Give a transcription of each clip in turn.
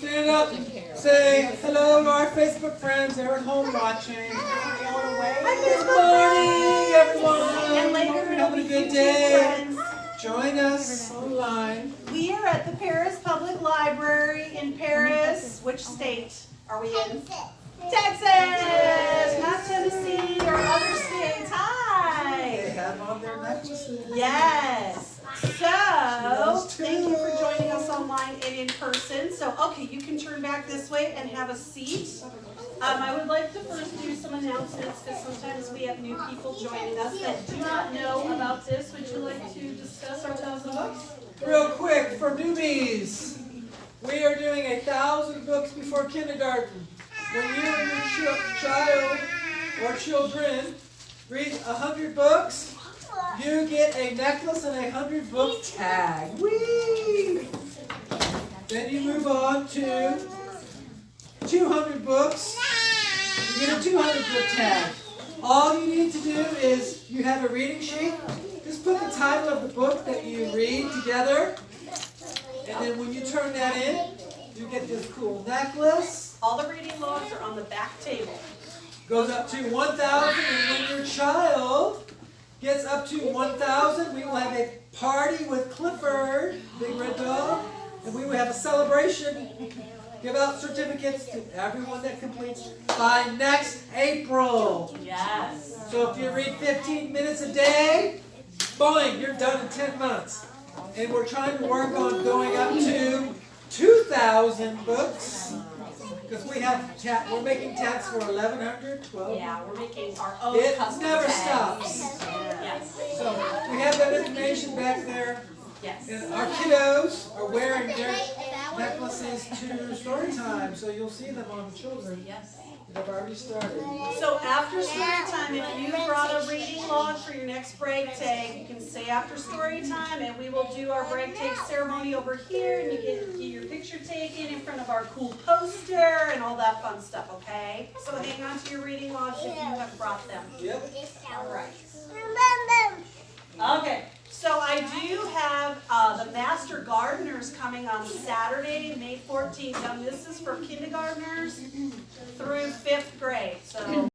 Stand up, say hello to our Facebook friends. They're at home watching. Good morning, everyone. And later Hope you're it'll having a be good YouTube day. friends. Join us online. We are at the Paris Public Library in Paris. Which state are we in? Texas, not Tennessee or other states. They Hi. have on their necklaces. Yes. So, does too. thank you for joining us online and in person. So, okay, you can turn back this way and have a seat. I would like to first do some announcements because sometimes we have new people joining us that do not know about this. Would you like to discuss or tell us the books? Real quick, for newbies, we are doing 1,000 books before kindergarten. When you and your child or children read 100 books, you get a necklace and a 100-book tag. Whee! Then you move on to 200 books. You get a 200-book tag. All you need to do is you have a reading sheet. Just put the title of the book that you read together. And then when you turn that in, you get this cool necklace. All the reading logs are on the back table. Goes up to 1,000, and when your child gets up to 1,000, we will have a party with Clifford, Big Red Dog, and we will have a celebration. Give out certificates to everyone that completes by next April. Yes. So if you read 15 minutes a day, boing, you're done in 10 months. And we're trying to work on going up to 2,000 books. Because we're making tags for 1,100, 12. Yeah, we're making our own It custom never tags. stops. Yes. So we have that information back there. Yes. And our kiddos are wearing their necklaces to story time. So you'll see them on the children Yes. that have already started. So after story time, if you brought a reading log for your next break tag, you can say after story time, and we will do our break tag ceremony over here, and you get your picture taken in front of our cool poster and all that fun stuff, okay? So hang on to your reading logs if you have brought them. Yep. All right. Okay. So I do have the Master Gardeners coming on Saturday, May 14th. Now this is for kindergartners through 5th grade. So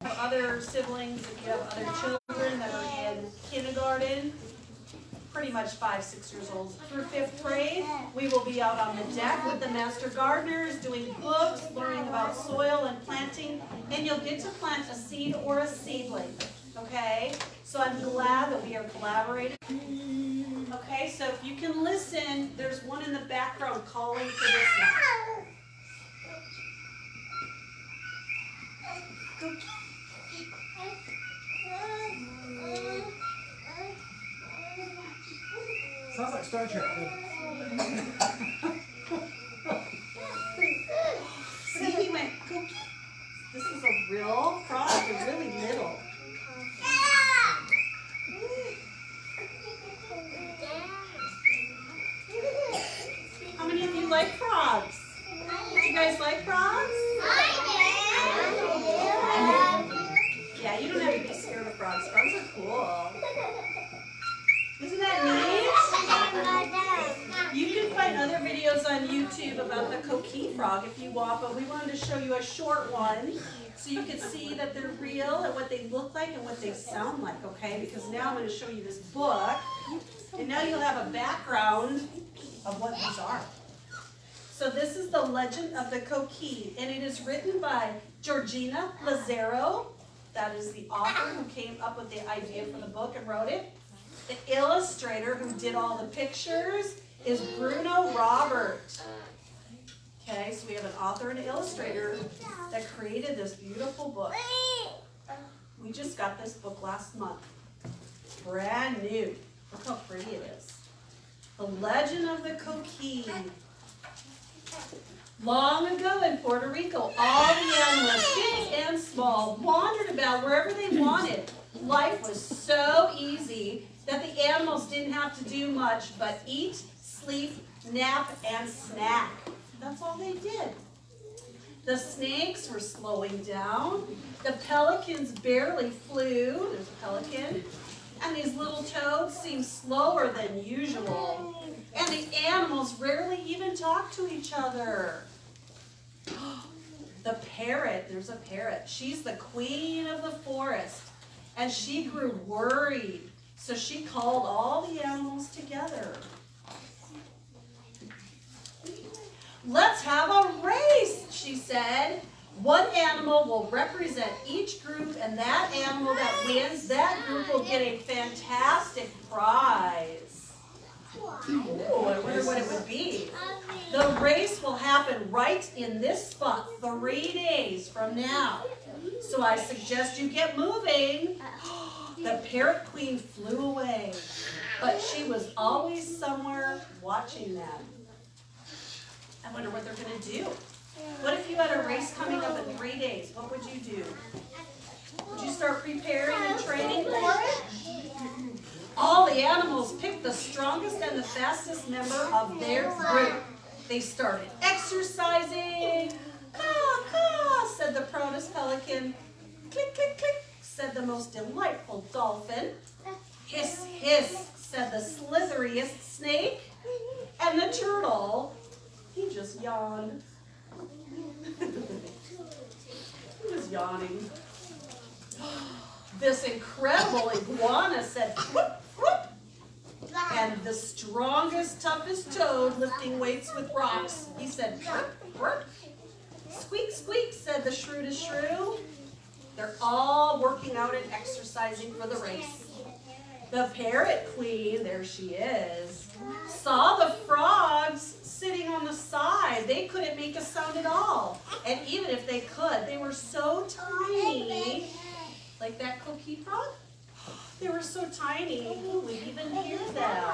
other siblings, if you have other children that are in kindergarten, pretty much 5, 6 years old through 5th grade, we will be out on the deck with the Master Gardeners doing books, learning about soil and planting, and you'll get to plant a seed or a seedling. Okay, so I'm glad that we are collaborating. Okay, so if you can listen, there's one in the background calling for this one. Sounds like Star Trek. See, he went, cookie. This is a real frog, they're really little. How many of you like frogs? Do you guys like frogs? Yeah, you don't have to be scared of frogs. Frogs are cool. Isn't that neat? You can find other videos on YouTube about the coquille frog if you want, but we wanted to show you a short one so you can see that they're real and what they look like and what they sound like, okay? Because now I'm going to show you this book, and now you'll have a background of what these are. So this is The Legend of the Coquille, and it is written by Georgina Lazaro. That is the author who came up with the idea for the book and wrote it. The illustrator who did all the pictures is Bruno Robert. Okay, so we have an author and an illustrator that created this beautiful book. We just got this book last month. Brand new. Look how pretty it is. The Legend of the Coquille. Long ago in Puerto Rico, all the animals, big and small, wandered about wherever they wanted. Life was so easy that the animals didn't have to do much but eat, sleep, nap, and snack. That's all they did. The snakes were slowing down. The pelicans barely flew. There's a pelican. and these little toads seem slower than usual. And the animals rarely even talk to each other. The parrot, there's a parrot. She's the queen of the forest. And she grew worried. So she called all the animals together. Let's have a race, she said. One animal will represent each group, and that animal that wins, that group will get a fantastic prize. Ooh, I wonder what it would be. The race will happen right in this spot 3 days from now. So I suggest you get moving. The parrot queen flew away, but she was always somewhere watching them. I wonder what they're going to do. What if you had a race coming up in 3 days? What would you do? Would you start preparing and training for it? All the animals picked the strongest and the fastest member of their group. They started exercising. Caw, caw, said the proudest pelican. Click, click, click, said the most delightful dolphin. Hiss, hiss, said the slitheriest snake. And the turtle, he just yawned. He was yawning. This incredible iguana said, whoop, whoop. And the strongest, toughest toad lifting weights with rocks, he said, burp, burp. Squeak, squeak, said the shrewdest shrew. They're all working out and exercising for the race. The parrot queen, there she is, saw the frogs sitting on the side. They couldn't make a sound at all. And even if they could, they were so tiny. Like that coqui frog? They were so tiny, who would even hear them?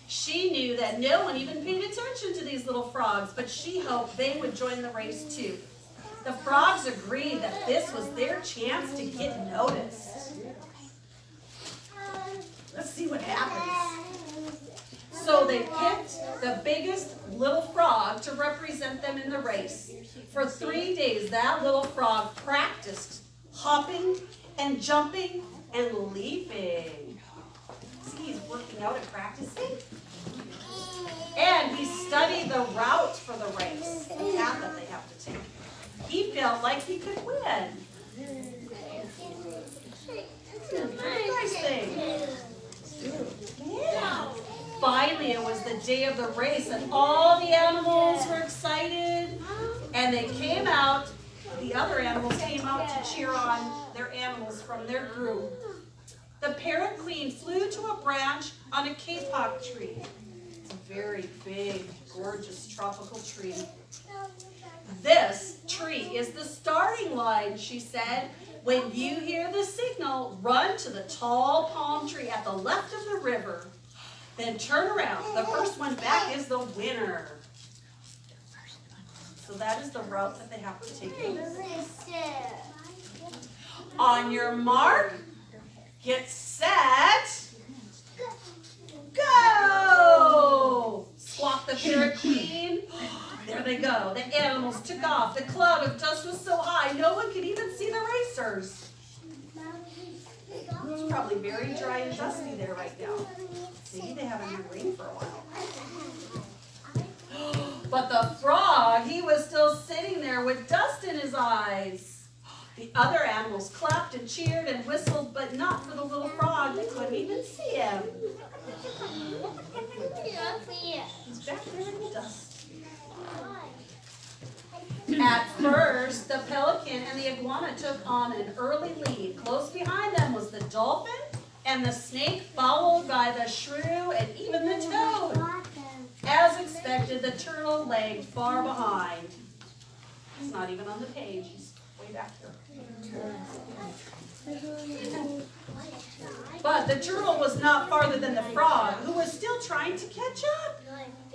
She knew that no one even paid attention to these little frogs, but she hoped they would join the race too. The frogs agreed that this was their chance to get noticed. Let's see what happens. So they picked the biggest little frog to represent them in the race. For 3 days, that little frog practiced hopping and jumping and leaping. See, he's working out and practicing. And he studied the route for the race, the path that they have to take. He felt like he could win. Very nice thing. Yeah. Finally, it was the day of the race, and all the animals were excited. And they came out, the other animals came out to cheer on their animals from their group. The parrot queen flew to a branch on a kapok tree. It's a very big, gorgeous tropical tree. This tree is the starting line, she said. When you hear the signal, run to the tall palm tree at the left of the river. Then turn around. The first one back is the winner. So that is the route that they have to take. On your mark, get set, go! Squawked the parrot queen. There they go. The animals took off. The cloud of dust was so high, no one could even see the racers. It's probably very dry and dusty there right now. Maybe they haven't had rain for a while. But the frog, he was still sitting there with dust in his eyes. The other animals clapped and cheered and whistled, but not for the little frog. They couldn't even see him. He's back there in the dust. At first, the pelican and the iguana took on an early lead. Close behind them was the dolphin and the snake, followed by the shrew and even the toad. As expected, the turtle lagged far behind. He's not even on the page. He's way back there. But the turtle was not farther than the frog, who was still trying to catch up.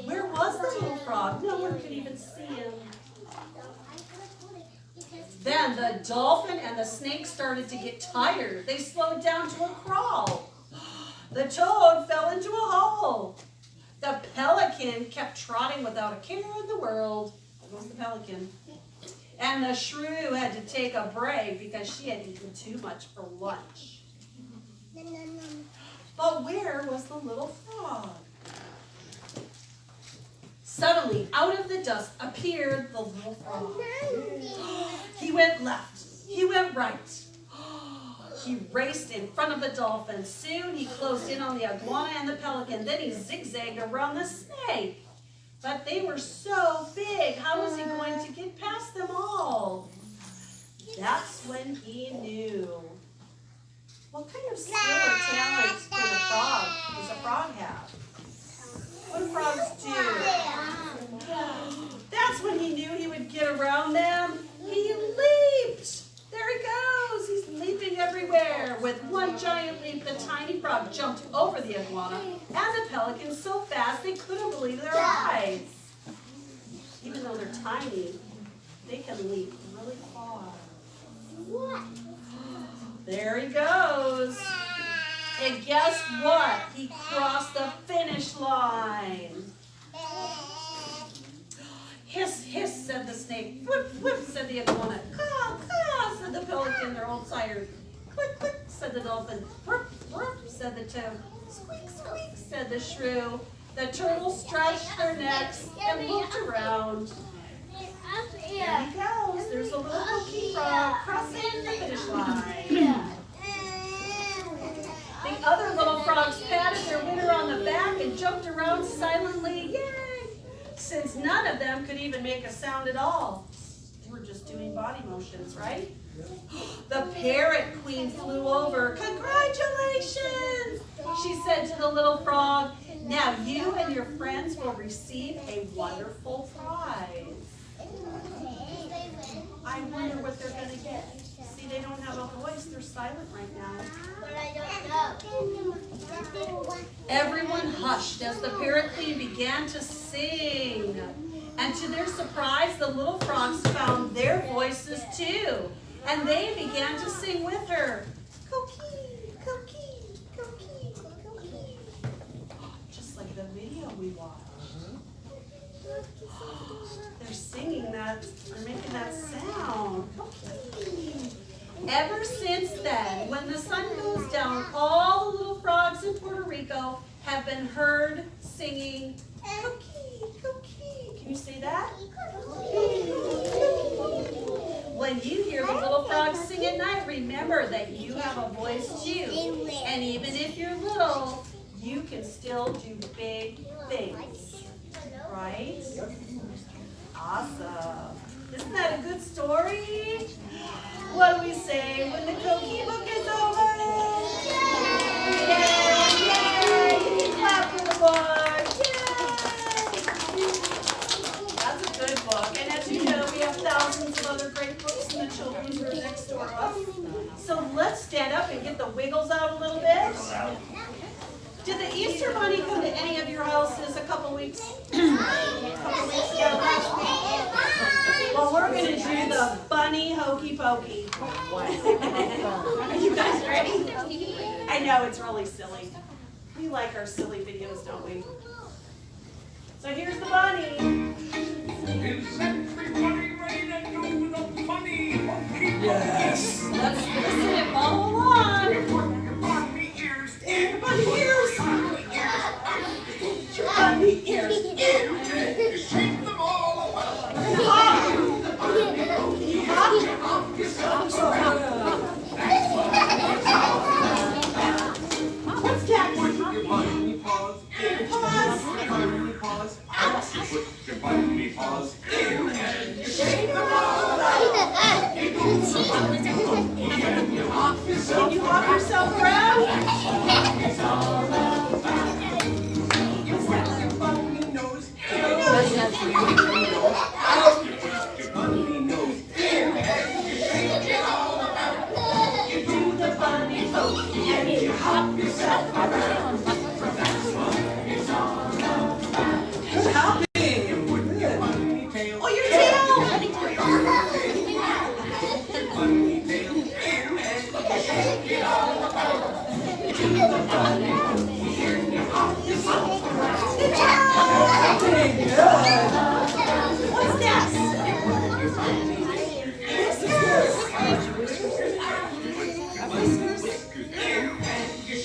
Where was the little frog? No one could even see him. Then the dolphin and the snake started to get tired. They slowed down to a crawl. The toad fell into a hole. The pelican kept trotting without a care in the world. There goes the pelican. And the shrew had to take a break because she had eaten too much for lunch. But where was the little frog? Suddenly, out of the dust appeared the little frog. He went left. He went right. He raced in front of the dolphin. Soon he closed in on the iguana and the pelican. Then he zigzagged around the snake. But they were so big. How was he going to get past them all? That's when he knew. What kind of skill or talent does a frog have? What do frogs do? That's when he knew he would get around them. He leaped. There he goes. He's leaping everywhere. With one giant leap, the tiny frog jumped over the iguana and the pelican so fast they couldn't believe their eyes. Even though they're tiny, they can leap really far. There he goes. And guess what? He crossed the finish line. Hiss, hiss, said the snake. Whip, whip, said the iguana. Caw, caw, said the pelican. They're all tired. Click, click, said the dolphin. Burp, burp, said the toad. Squeak, squeak, said the shrew. The turtles stretched their necks and looked around. There he goes. There's a little coquille frog crossing the finish line. The other little frogs patted their winner on the back and jumped around silently. Yay! Since none of them could even make a sound at all. They were just doing body motions, right? The parrot queen flew over. Congratulations! She said to the little frog. Now you and your friends will receive a wonderful prize. I wonder what they're going to get. See, they don't have a voice. They're silent right now. Everyone hushed as the parrot queen began to sing. And to their surprise, the little frogs found their voices too. And they began to sing with her. Coquille, coquille, coquille, coquille. Just like the video we watched. They're singing that, they're making that sound. Coquille. Ever since then, when the sun goes down, all the little frogs in Puerto Rico have been heard singing coquille, coquille. Can you say that? When you hear the little frogs sing at night, remember that you have a voice too. And even if you're little, you can still do big things. Right? Awesome. Isn't that a good story? What do we say when the coquille book is over? Yay! Yay! You can clap for the book. Yay! That's a good book. And as you know, we have thousands of other great books in the children's room next door to us. So let's stand up and get the wiggles out a little bit. Did the Easter Bunny come to any of your houses a couple weeks ago, last week? Well, we're going to do the bunny hokey pokey. Are you guys ready? I know, it's really silly. We like our silly videos, don't we? So here's the bunny. Is everybody ready to do the bunny hokey pokey? Yes. Let's listen and follow along. Your bunny ears in. Your bunny ears. Your bunny ears. You shake them all about. Hop. What's that? Put your bunny paws in. Paws. Put your bunny paws out. Put your bunny paws in. And you shake them all about. You do the bunny hokey and you hop yourself. Can you hop yourself around? It's all about. You wet your bunny nose in. You put your nose out. You put your bunny nose in. And you shake it all about. You do the bunny hokey and you hop yourself around. That's what it's all about. Hopping. You put your bunny tail. Oh, your tail! Bunny tail in and you shake it all about. You do the bunny hokey and you hop yourself around. Hopping. Good. What's that? Whiskers in and you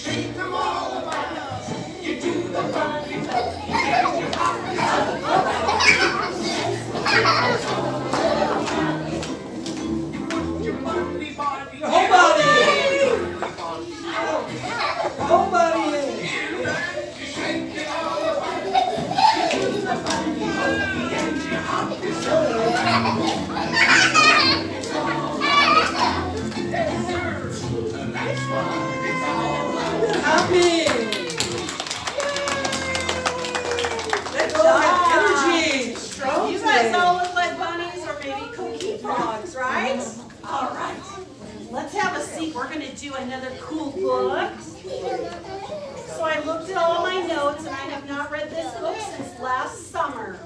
do another cool book. So I looked at all my notes, and I have not read this book since last summer.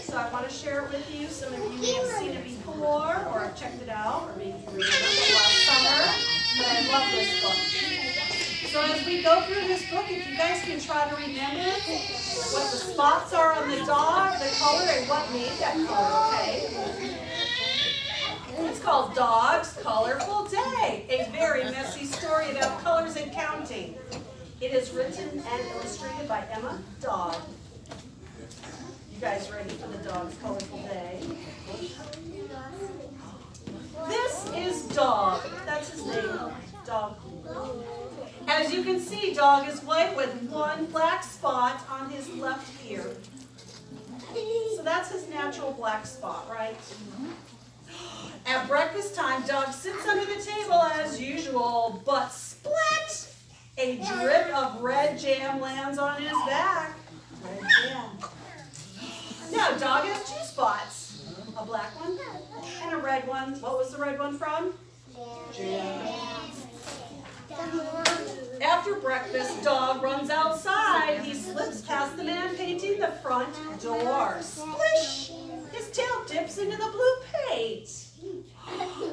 So I want to share it with you. Some of you may have seen it before, or have checked it out, or maybe you remember it last summer. But I love this book. So as we go through this book, if you guys can try to remember what the spots are on the dog, the color, and what made that color, okay? It's called Dog's Colorful Day, a very messy story about colors and counting. It is written and illustrated by Emma Dodd. You guys ready for the Dog's Colorful Day? This is Dog. That's his name, Dog. As you can see, Dog is white with one black spot on his left ear. So that's his natural black spot, right? At breakfast time, Dog sits under the table as usual, but splat! A drip of red jam lands on his back. Red jam. Now, Dog has two spots. A black one and a red one. What was the red one from? Jam. After breakfast, Dog runs outside. He slips past the man painting the front door. Splish! His tail dips into the blue paint.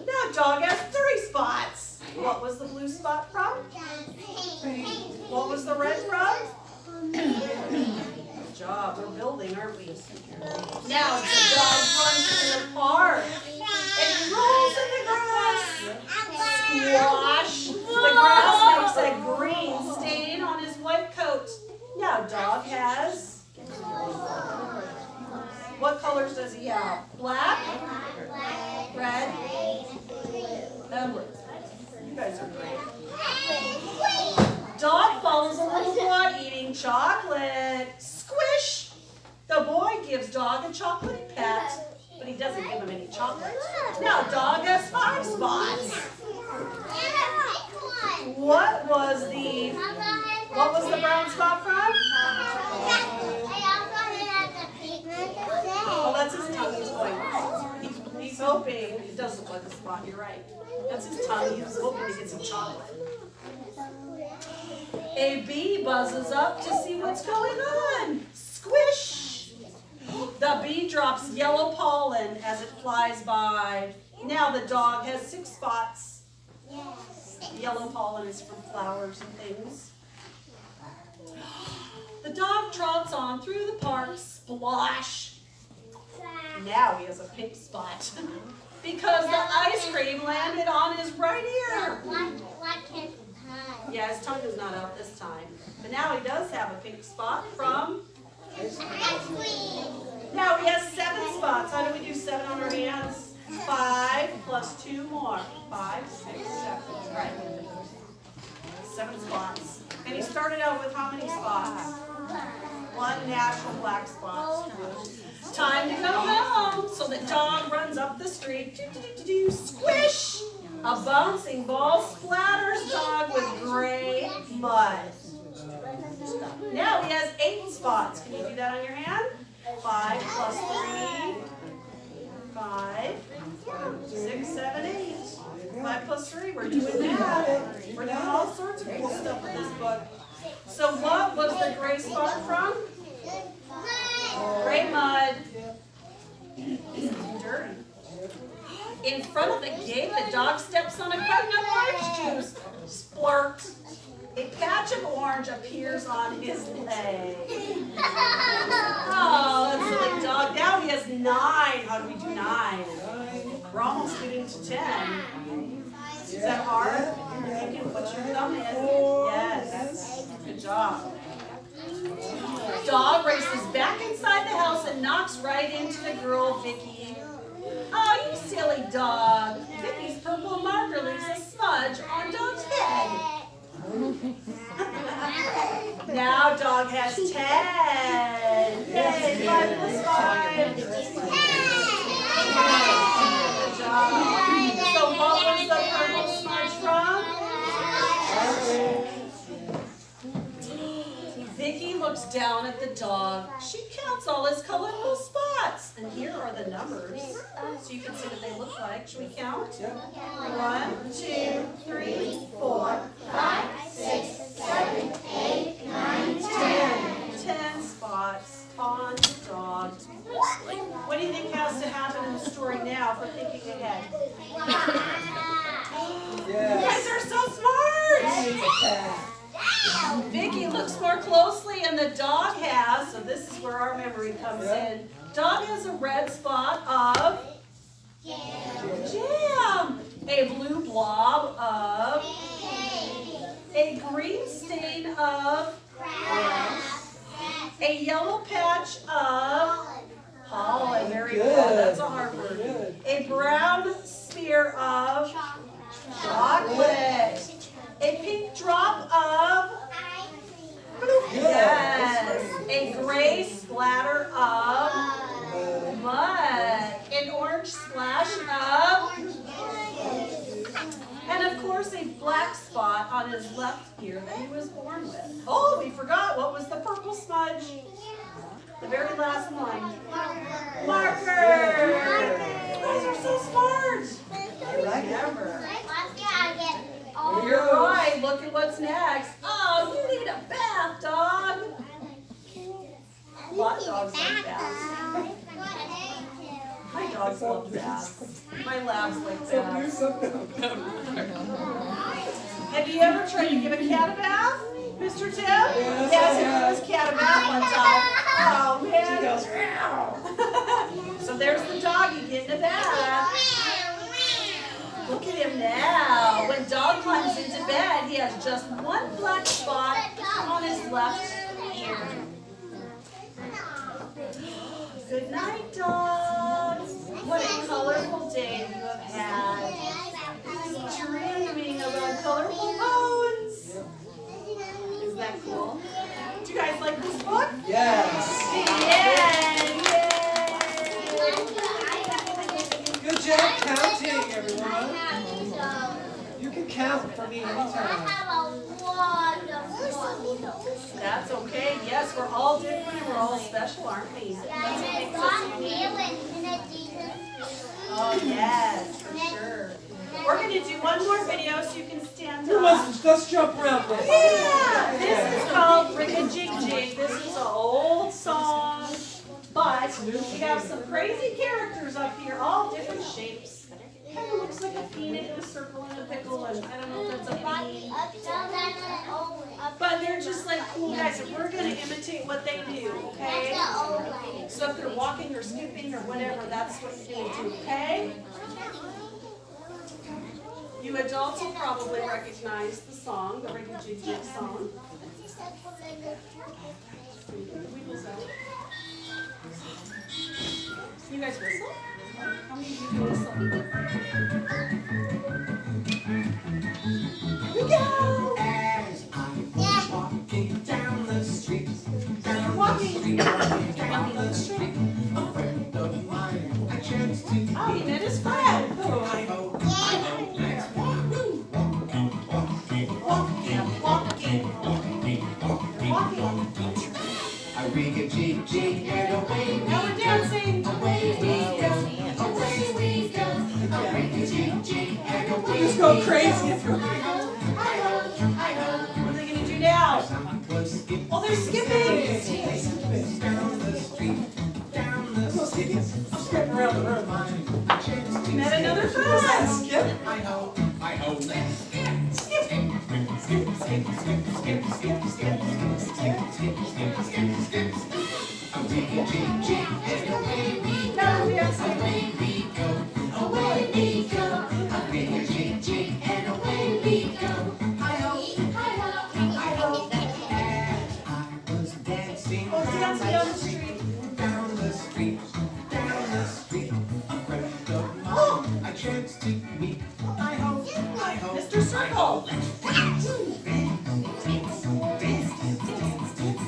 Now Dog has 3 spots. What was the blue spot from? What was the red from? Good job. We're building, aren't we? Now the dog runs in the park. It rolls in the grass. Squash. The grass makes a green stain on his white coat. Now Dog has... What colors does he have? Black? Red? And blue. You guys are great. Dog follows a little boy eating chocolate. Squish! The boy gives Dog a chocolate pet, but he doesn't give him any chocolate. Now Dog has 5 spots. What was the brown spot from? Oh, that's his tongue he's going. He's hoping, it does look like a spot, you're right. That's his tongue, he's hoping to get some chocolate. A bee buzzes up to see what's going on. Squish! The bee drops yellow pollen as it flies by. Now the dog has 6 spots. Yellow pollen is from flowers and things. The dog trots on through the park. Splosh! Now he has a pink spot because the ice cream landed on his right ear. Yeah, his tongue is not out this time. But now he does have a pink spot from... Now he has 7 spots. How do we do 7 on our hands? 5 plus 2 more. 5, 6, 7. Right. 7 spots. And he started out with how many spots? 1 natural black spot. Time to go home. So the dog runs up the street. Squish! A bouncing ball splatters Dog with gray mud. Now he has 8 spots. Can you do that on your hand? 5 plus 3. 5, 6, 7, 8. 5 plus 3. We're doing that. We're doing all sorts of cool stuff with this book. So what was the gray spot from? Gray mud. Dirty. In front of the gate, the dog steps on a carton of orange juice. Splurt. A patch of orange appears on his leg. Oh, that's a silly dog. Now he has 9. How do we do 9? We're almost getting to 10. Is that hard? You can put your thumb in. Yes. Good job. Dog races back inside the house and knocks right into the girl, Vicky. Oh, you silly dog. Vicky's purple marker leaves a smudge on Dog's head. Now Dog has 10. Yay, 5 plus 5. Good job. So what was the purple smudge from? Vicky looks down at the dog. She counts all his colorful spots And here are the numbers, so you can see what they look like. Should we count? Yep. 1, 2, 3, 4, 5, 6, 7, 8, 9, 10. 10 spots on the dog. What do you think has to happen in the story now for thinking ahead? You Yes. guys are so smart! It's a cat. Vicky looks more closely and the dog has, so this is where our memory comes in. Dog has a red spot of jam, a blue blob of, a green stain of, a yellow patch of pollen. Very good. That's a hard word. Good. A brown spear of chocolate. A pink drop of, yes, a gray splatter of mud. An orange splash of, and of course a black spot on his left ear that he was born with. Oh, we forgot, what was the purple smudge? The very last line. Marker! You guys are so smart! Never. You're right, look at what's next. Oh, you need a bath, dog. A lot of dogs like baths. My dogs love baths. My labs like baths. Have you ever tried to give a cat a bath, Mr. Tim? Yes, he gave his cat a bath one time. Oh, man. So there's the doggy getting a bath. Look at him now. When Dog climbs into bed, he has just one black spot on his left ear. Good night, Dog. What a colorful day you have had. Dreaming about colorful bones. Isn't that cool? Do you guys like this book? Yes. Yay! Good job counting, everyone. You can count for me anytime. That's okay. Yes, we're all different and we're all special, aren't we? That's what makes us unique. Oh, yes, for sure. We're going to do one more video so you can stand up. Let's jump around for a minute. Yeah, this is called Ring-a-Jig-Jig. This is an old song, but we have some crazy characters up here, all different shapes. Kind of looks like a peanut and a circle and a pickle, and I don't know if that's a bean. But they're just like cool guys, and we're going to imitate what they do, okay? So if they're walking or skipping or whatever, that's what you're going to do, okay? You adults will probably recognize the song, the Ring-a-Jig-Jig song. You guys whistle? How many of you can whistle? Here we go! As I was walking down the street, down the street, a friend of mine, I chanced to meet. Oh, he met his friend. Let's walk, walking. I ring-a-jig-jig and away we Now we're dancing. away we go, away we go. A ring-a-jig-jig and away Just we go crazy. What are they going to do now? Oh, they're skipping. Down the street, down the street. I'm skipping around the room. We met another friend. Skip. I hope, let's skip. A ring-a-jig-jig and away we go, away we go, away we go. A ring-a-jig-jig and away we go. I hope, as I was dancing Oh, dancing down the street. down the street, a friend of mine I chanced to meet. I hope, Mr. Circle.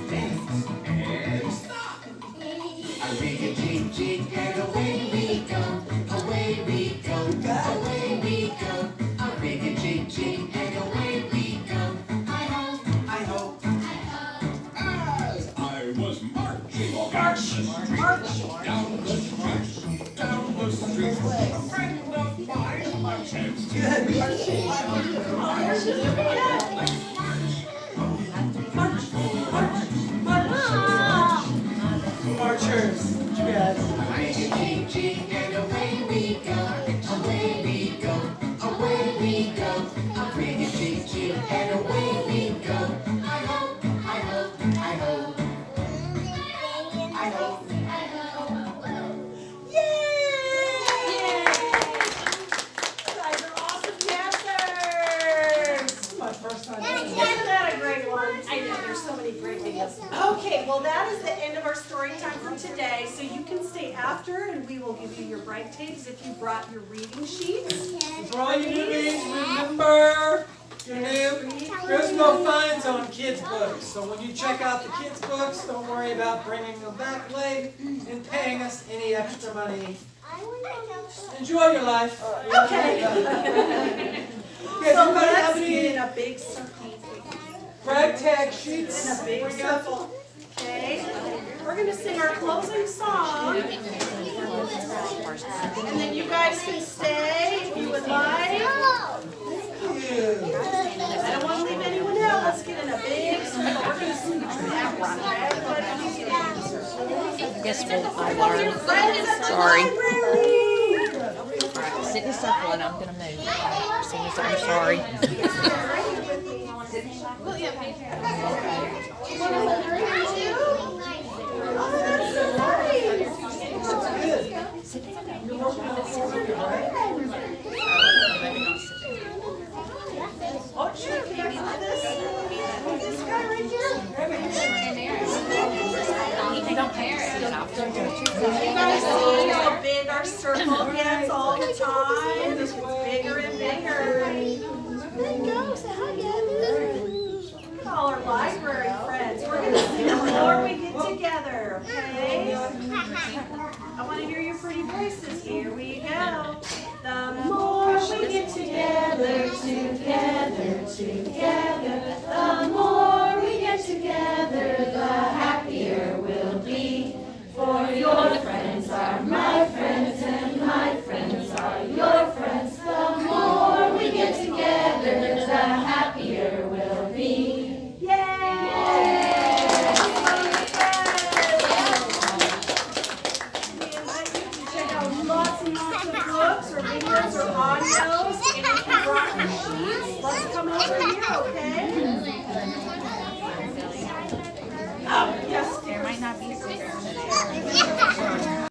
and stop. A ring-a-jig-jig and away we go, away we go, away we go. A ring-a-jig-jig and away we go. I hope, as I was marching down the street, down the street. A friend of mine marches. Marchers. Yes. And away we go, away we go, away we go. A pretty choo-choo, and away we go. I hope, I hope, I hope. I hope, I hope. Yay! You guys are awesome dancers! This is my first time. Isn't that a great one? I know, there's so many great videos. Okay, well that is the end of our story time for today. So you can stay after and we will give you your bright tapes if you brought your reading sheets. For all you newbies, remember you're new. There's no fines on kids' books. So when you check out the kids' books, don't worry about bringing them back late and paying us any extra money. Enjoy your life. Okay. Yes, So anybody have let's any get in a big circle. ragtag sheets? In a big Bring up. circle. Okay? We're going to sing our closing song. And then you guys can stay if you would like. I don't want to leave anyone out. Let's get in a big circle. We're going to sing that one. Everybody can get in a circle. Guess what I All your learned? friends at the Sorry. library. Sit in a circle and I'm gonna move. As soon as I'm sorry. Oh, sure. Can you do this? This guy right here? They don't care. You guys see how big our circle gets all the time? This gets bigger and bigger. There you go. Say hi, Gabby. All our library friends. We're going to sing the more we get together, okay? I want to hear your pretty voices. Here we go. The more we get together, the more we get together, the happier we'll be. For your friends are my friends, and my friends are your friends. The more we get together,